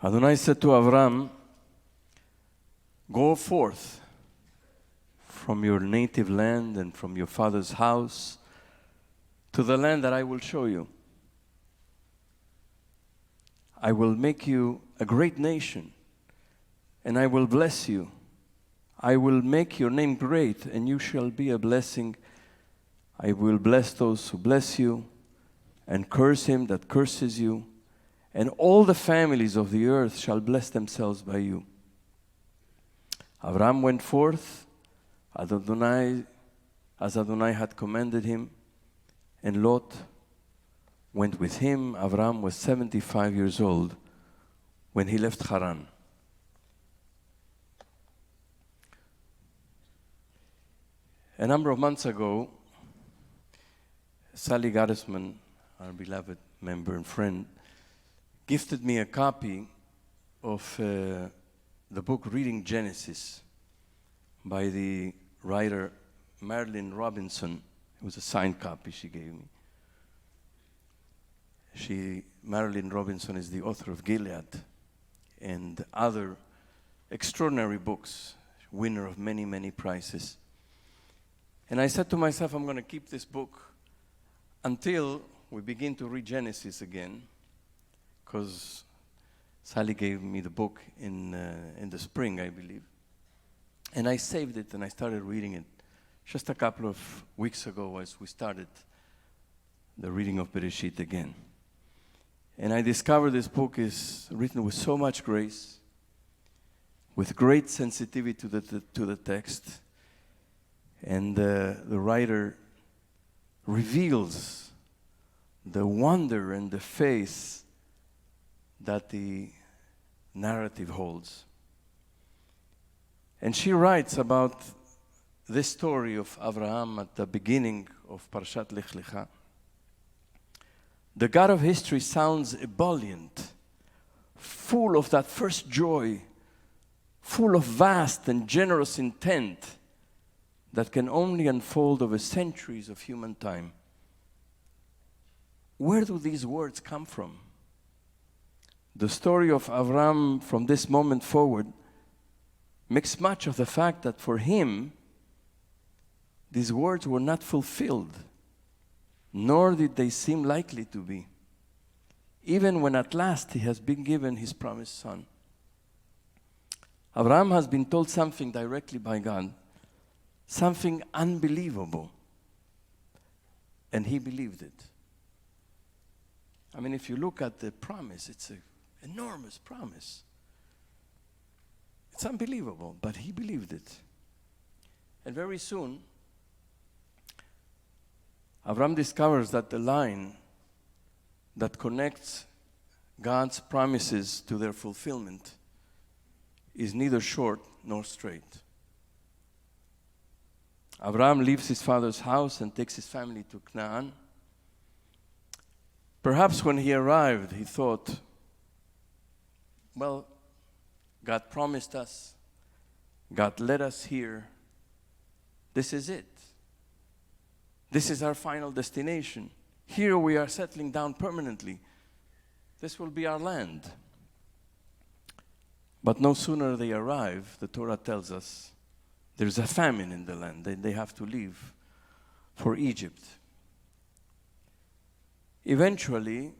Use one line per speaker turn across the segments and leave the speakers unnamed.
Adonai said to Avram, "Go forth from your native land and from your father's house to the land that I will show you. I will make you a great nation, and I will bless you. I will make your name great, and you shall be a blessing. I will bless those who bless you, and curse him that curses you, and all the families of the earth shall bless themselves by you." Avram went forth as Adonai had commanded him, and Lot went with him. Avram was 75 years old when he left Haran. A number of months ago, Sally Gottesman, our beloved member and friend, gifted me a copy of the book Reading Genesis by the writer Marilyn Robinson. It was a signed copy she gave me. Marilyn Robinson is the author of Gilead and other extraordinary books, winner of many, many prizes. And I said to myself, I'm going to keep this book until we begin to read Genesis again, because Sally gave me the book in the spring, I believe. And I saved it and I started reading it just a couple of weeks ago as we started the reading of Bereshit again. And I discovered this book is written with so much grace, with great sensitivity to the text, and the writer reveals the wonder and the faith that the narrative holds. And she writes about this story of Abraham at the beginning of Parshat Lekh. The God of history sounds ebullient, full of that first joy, full of vast and generous intent that can only unfold over centuries of human time. Where do these words come from? The story of Avram from this moment forward makes much of the fact that for him, these words were not fulfilled, nor did they seem likely to be, even when at last he has been given his promised son. Avram has been told something directly by God, something unbelievable, and he believed it. I mean, if you look at the promise, it's an enormous promise. It's unbelievable, but he believed it. And very soon, Avram discovers that the line that connects God's promises to their fulfillment is neither short nor straight. Avram leaves his father's house and takes his family to Canaan. Perhaps when he arrived, he thought, well, God promised us, God led us here, this is it. This is our final destination. Here we are settling down permanently. This will be our land. But no sooner they arrive, the Torah tells us, there's a famine in the land. They have to leave for Egypt. Eventually,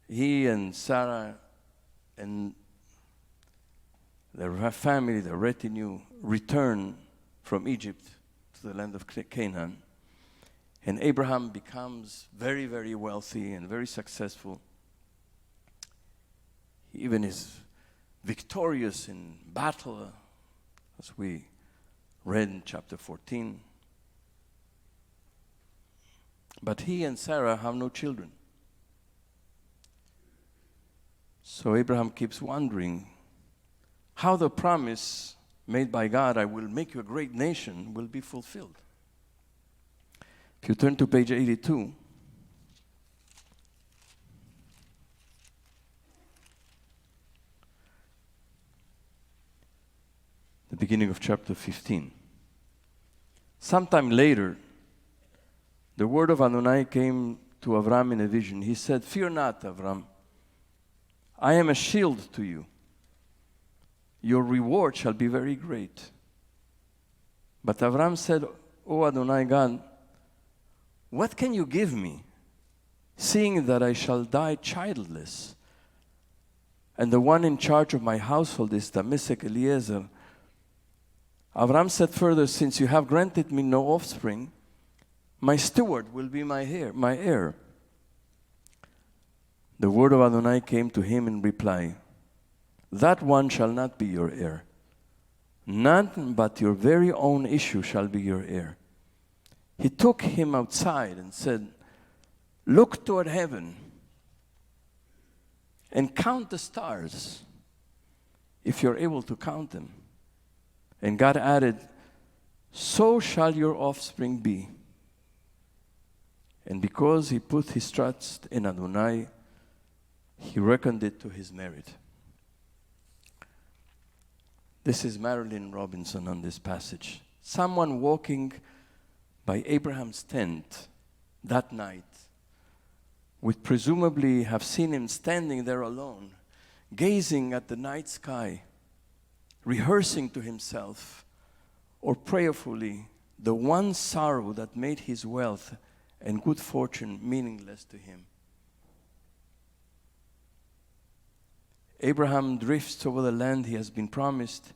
he and Sarah and their family, their retinue, return from Egypt to the land of Canaan. And Abraham becomes very, very wealthy and very successful. He even is victorious in battle, as we read in chapter 14. But he and Sarah have no children. So Abraham keeps wondering how the promise made by God, I will make you a great nation, will be fulfilled. If you turn to page 82, the beginning of chapter 15. Sometime later, the word of Adonai came to Avram in a vision. He said, "Fear not, Avram. I am a shield to you. Your reward shall be very great. But Avram said, O Adonai God, what can you give me, seeing that I shall die childless? And the one in charge of my household is Damasek Eliezer. Avram said further, since you have granted me no offspring, my steward will be my heir. The word of Adonai came to him in reply, that one shall not be your heir. None but your very own issue shall be your heir. He took him outside and said, look toward heaven and count the stars, if you're able to count them. And God added, so shall your offspring be. And because he put his trust in Adonai, he reckoned it to his merit. This is Marilyn Robinson on this passage. Someone walking by Abraham's tent that night would presumably have seen him standing there alone, gazing at the night sky, rehearsing to himself or prayerfully the one sorrow that made his wealth and good fortune meaningless to him. Abraham drifts over the land he has been promised,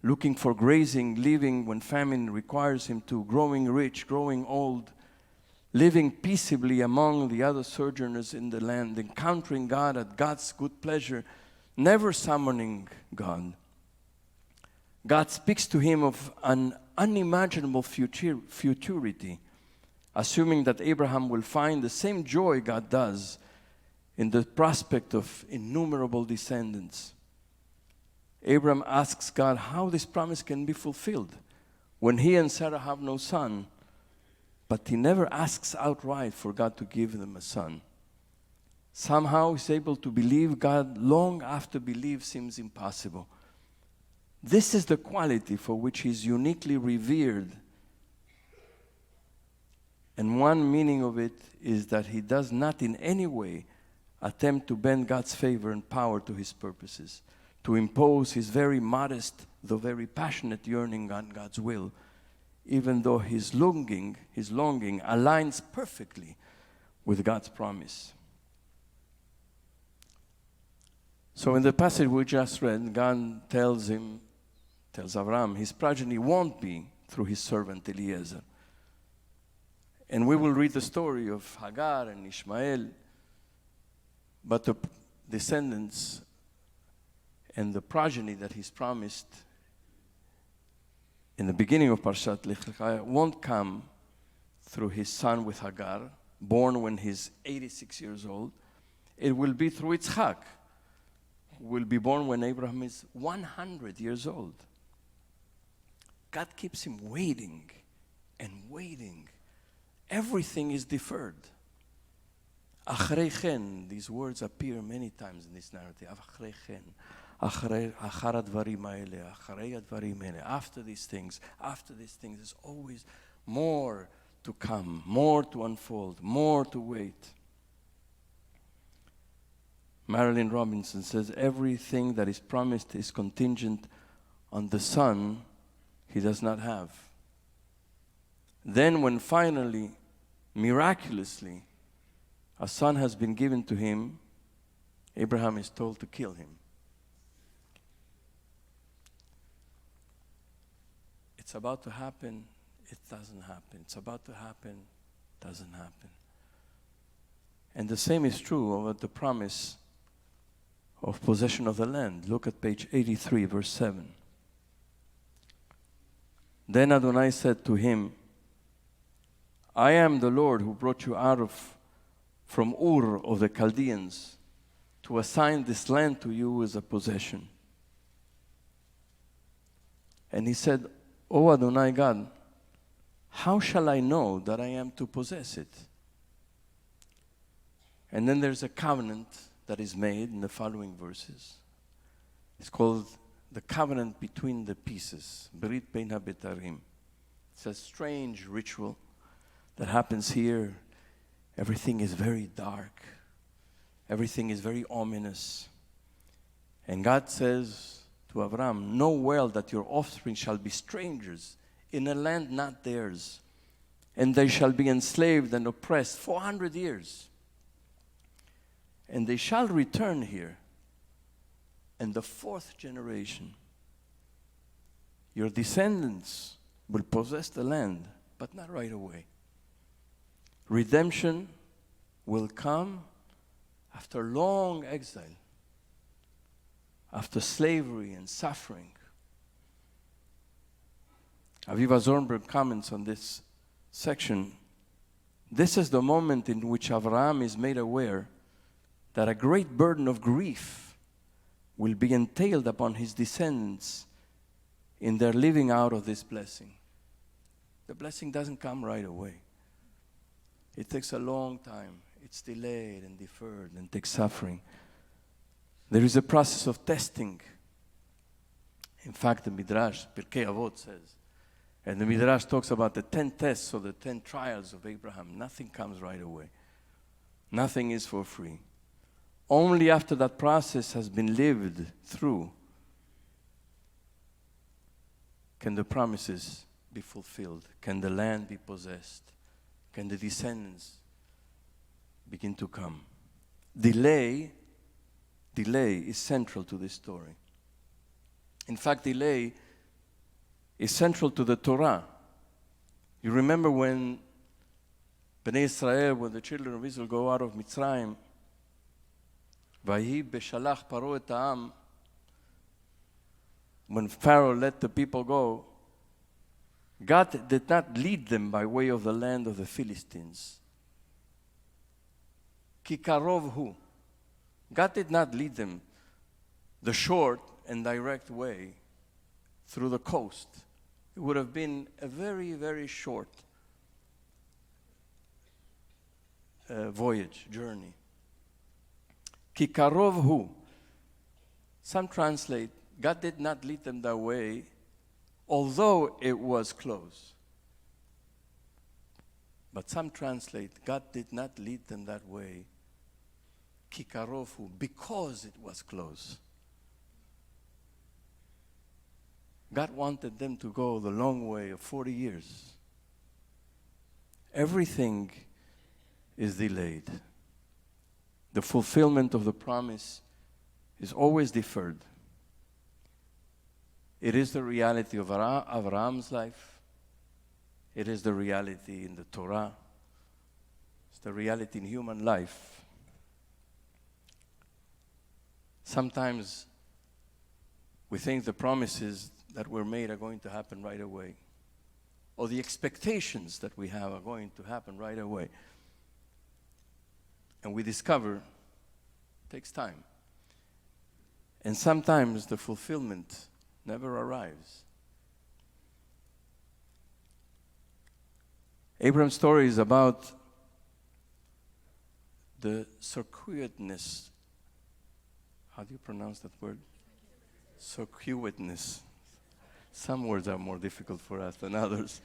looking for grazing, living when famine requires him to, growing rich, growing old, living peaceably among the other sojourners in the land, encountering God at God's good pleasure, never summoning God. God speaks to him of an unimaginable futurity, assuming that Abraham will find the same joy God does in the prospect of innumerable descendants. Abraham asks God how this promise can be fulfilled when he and Sarah have no son, but he never asks outright for God to give them a son. Somehow he's able to believe God long after belief seems impossible. This is the quality for which he's uniquely revered. And one meaning of it is that he does not in any way attempt to bend God's favor and power to his purposes, to impose his very modest, though very passionate yearning on God's will, even though his longing aligns perfectly with God's promise. So in the passage we just read, God tells Avram, his progeny won't be through his servant Eliezer. And we will read the story of Hagar and Ishmael, but the descendants and the progeny that he's promised in the beginning of Parshat Lekh won't come through his son with Hagar, born when he's 86 years old. It will be through Yitzchak, who will be born when Abraham is 100 years old. God keeps him waiting and waiting. Everything is deferred. Achrei chen, these words appear many times in this narrative. Achrei chen, achar advarim ha'ele, achrei advarim ha'ele. After these things, there's always more to come, more to unfold, more to wait. Marilyn Robinson says, everything that is promised is contingent on the son he does not have. Then when finally, miraculously, a son has been given to him, Abraham is told to kill him. It's about to happen, it doesn't happen. It's about to happen, doesn't happen. And the same is true of the promise of possession of the land. Look at page 83, verse 7. Then Adonai said to him, I am the Lord who brought you out from Ur of the Chaldeans to assign this land to you as a possession. And he said, O Adonai God, how shall I know that I am to possess it? And then there's a covenant that is made in the following verses. It's called the covenant between the pieces, Berit Bein HaBetarim. It's a strange ritual that happens here. Everything is very dark. Everything is very ominous. And God says to Abraham, know well that your offspring shall be strangers in a land not theirs, and they shall be enslaved and oppressed 400 years. And they shall return here, and the fourth generation, your descendants will possess the land, but not right away. Redemption will come after long exile, after slavery and suffering. Aviva Zornberg comments on this section. This is the moment in which Abraham is made aware that a great burden of grief will be entailed upon his descendants in their living out of this blessing. The blessing doesn't come right away. It takes a long time. It's delayed and deferred and takes suffering. There is a process of testing. In fact, the Midrash, Pirkei Avot says, and the Midrash talks about the 10 tests or the 10 trials of Abraham. Nothing comes right away. Nothing is for free. Only after that process has been lived through can the promises be fulfilled, can the land be possessed, can the descendants begin to come. Delay is central to this story. In fact, delay is central to the Torah. You remember when Bnei Israel, when the children of Israel go out of Mitzrayim, Vayi beshalach paro et ha'am, when Pharaoh let the people go, God did not lead them by way of the land of the Philistines. Ki karov hu. God did not lead them the short and direct way through the coast. It would have been a very, very short journey. Ki karov hu. Some translate, God did not lead them that way, although it was close. But some translate, God did not lead them that way, ki karov hu, because it was close. God wanted them to go the long way of 40 years. Everything is delayed. The fulfillment of the promise is always deferred. It is the reality of Abraham's life. It is the reality in the Torah. It's the reality in human life. Sometimes we think the promises that were made are going to happen right away, or the expectations that we have are going to happen right away. And we discover it takes time. And sometimes the fulfillment never arrives. Abraham's story is about the circuitous. How do you pronounce that word? Circuitous. Some words are more difficult for us than others.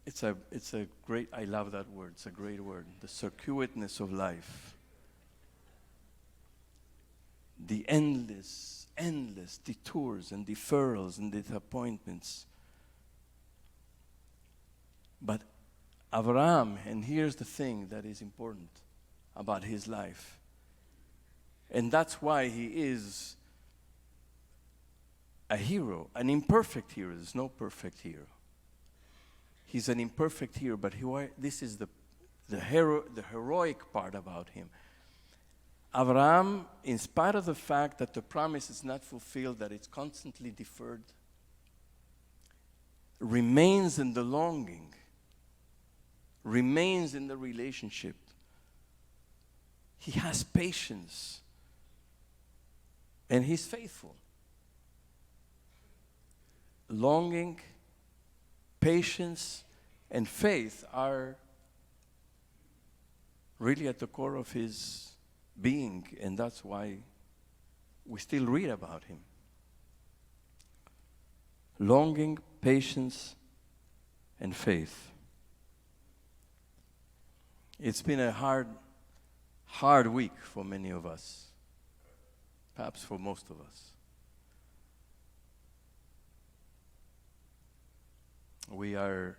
It's a great, I love that word. It's a great word. The circuitous of life. The endless detours and deferrals and disappointments. But Abraham, and here's the thing that is important about his life, and that's why he is a hero, an imperfect hero. There's no perfect hero. He's an imperfect hero, but this is the heroic part about him. Abraham, in spite of the fact that the promise is not fulfilled, that it's constantly deferred, remains in the longing, remains in the relationship. He has patience, and he's faithful. Longing, patience, and faith are really at the core of his being, and that's why we still read about him. Longing, patience, and faith. It's been a hard week for many of us. perhaps for most of us. We are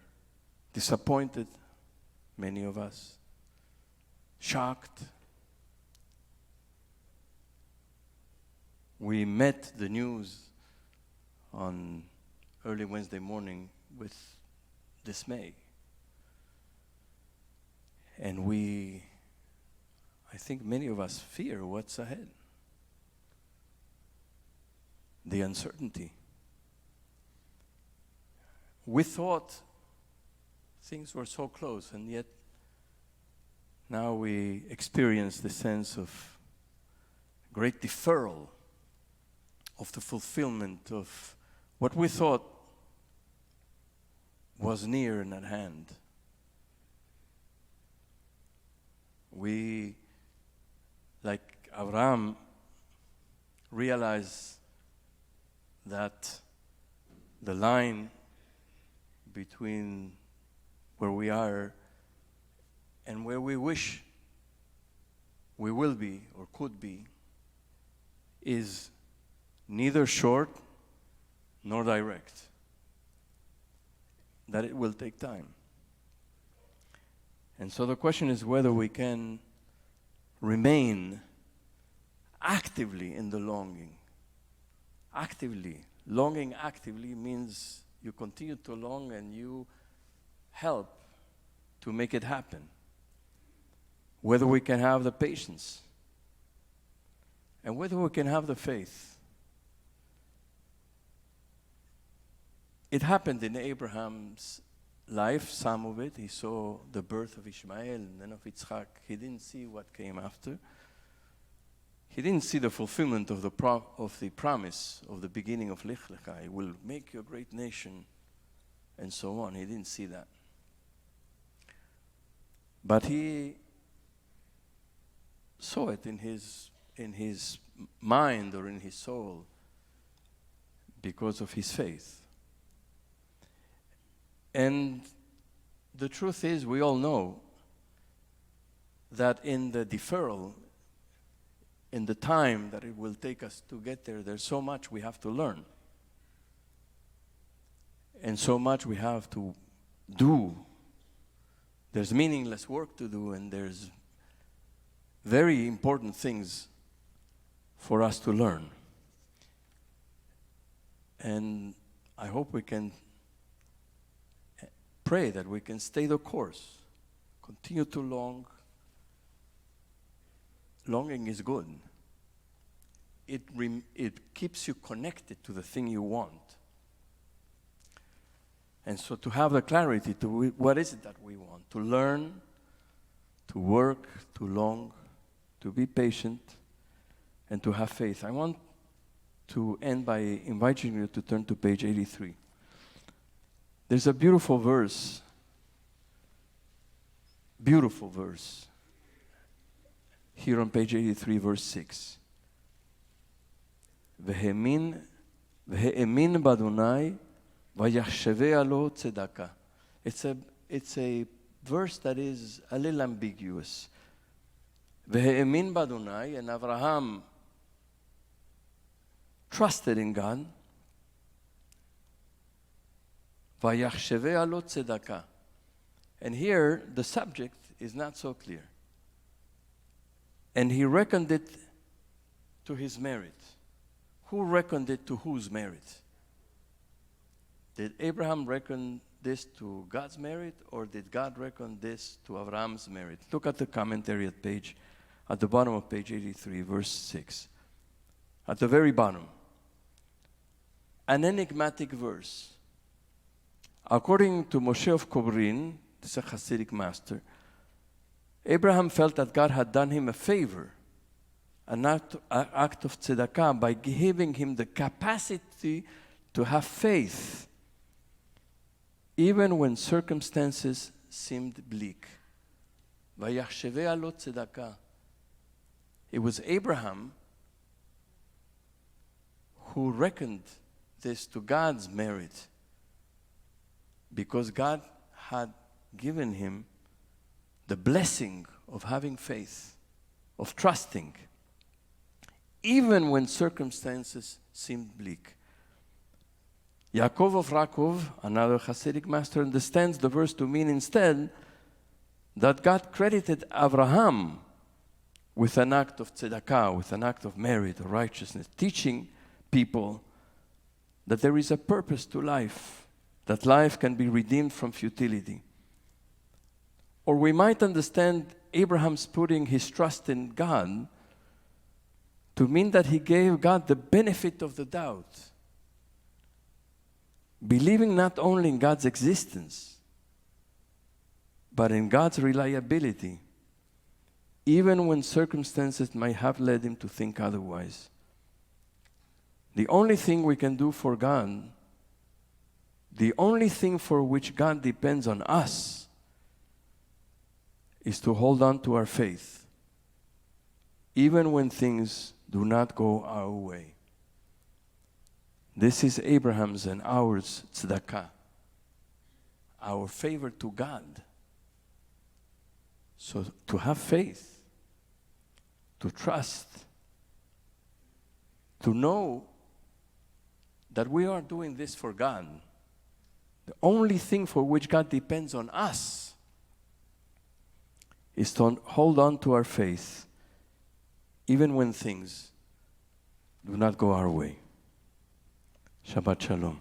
disappointed, many of us, shocked. We met the news on early Wednesday morning with dismay. And I think many of us fear what's ahead. The uncertainty. We thought things were so close, and yet now we experience the sense of great deferral of the fulfillment of what we thought was near and at hand. We, like Abraham, realize that the line between where we are and where we wish we will be or could be is neither short nor direct. That it will take time. And so the question is whether we can remain actively in the longing. Actively. Longing actively means you continue to long and you help to make it happen. Whether we can have the patience and whether we can have the faith. It happened in Abraham's life, some of it. He saw the birth of Ishmael and then of Yitzchak. He didn't see what came after. He didn't see the fulfillment of the promise of the beginning of Lekha. He will make you a great nation and so on. He didn't see that. But he saw it in his mind or in his soul because of his faith. And the truth is, we all know that in the deferral, in the time that it will take us to get there, there's so much we have to learn. And so much we have to do. There's meaningless work to do, and there's very important things for us to learn. And I hope we can pray that we can stay the course, continue to long. Longing is good. It keeps you connected to the thing you want. And so to have the clarity to what is it that we want, to learn, to work, to long, to be patient, and to have faith. I want to end by inviting you to turn to page 83. There's a beautiful verse here on page 83, verse 6. V'he'emin b'Adonai v'yachshevea lo tzedakah. It's a verse that is a little ambiguous. V'he'emin b'Adonai, and Abraham trusted in God. V'yachshevea lo tzedakah. And here the subject is not so clear. And he reckoned it to his merit. Who reckoned it to whose merit? Did Abraham reckon this to God's merit, or did God reckon this to Abraham's merit? Look at the commentary at the bottom of page 83, verse 6. At the very bottom. An enigmatic verse. According to Moshe of Kobrin, this is a Hasidic master, Abraham felt that God had done him a favor, an act of tzedakah, by giving him the capacity to have faith, even when circumstances seemed bleak. Vayachshevea lo tzedakah. It was Abraham who reckoned this to God's merit, because God had given him the blessing of having faith, of trusting, even when circumstances seem bleak. Yaakov of Rakov, another Hasidic master, understands the verse to mean instead that God credited Abraham with an act of tzedakah, with an act of merit or righteousness, teaching people that there is a purpose to life, that life can be redeemed from futility. Or we might understand Abraham's putting his trust in God to mean that he gave God the benefit of the doubt, believing not only in God's existence, but in God's reliability, even when circumstances might have led him to think otherwise. The only thing we can do for God, the only thing for which God depends on us, is to hold on to our faith, even when things do not go our way. This is Abraham's and ours tzedakah, our favor to God. So to have faith, to trust, to know that we are doing this for God, the only thing for which God depends on us is to hold on to our faith, even when things do not go our way. Shabbat Shalom.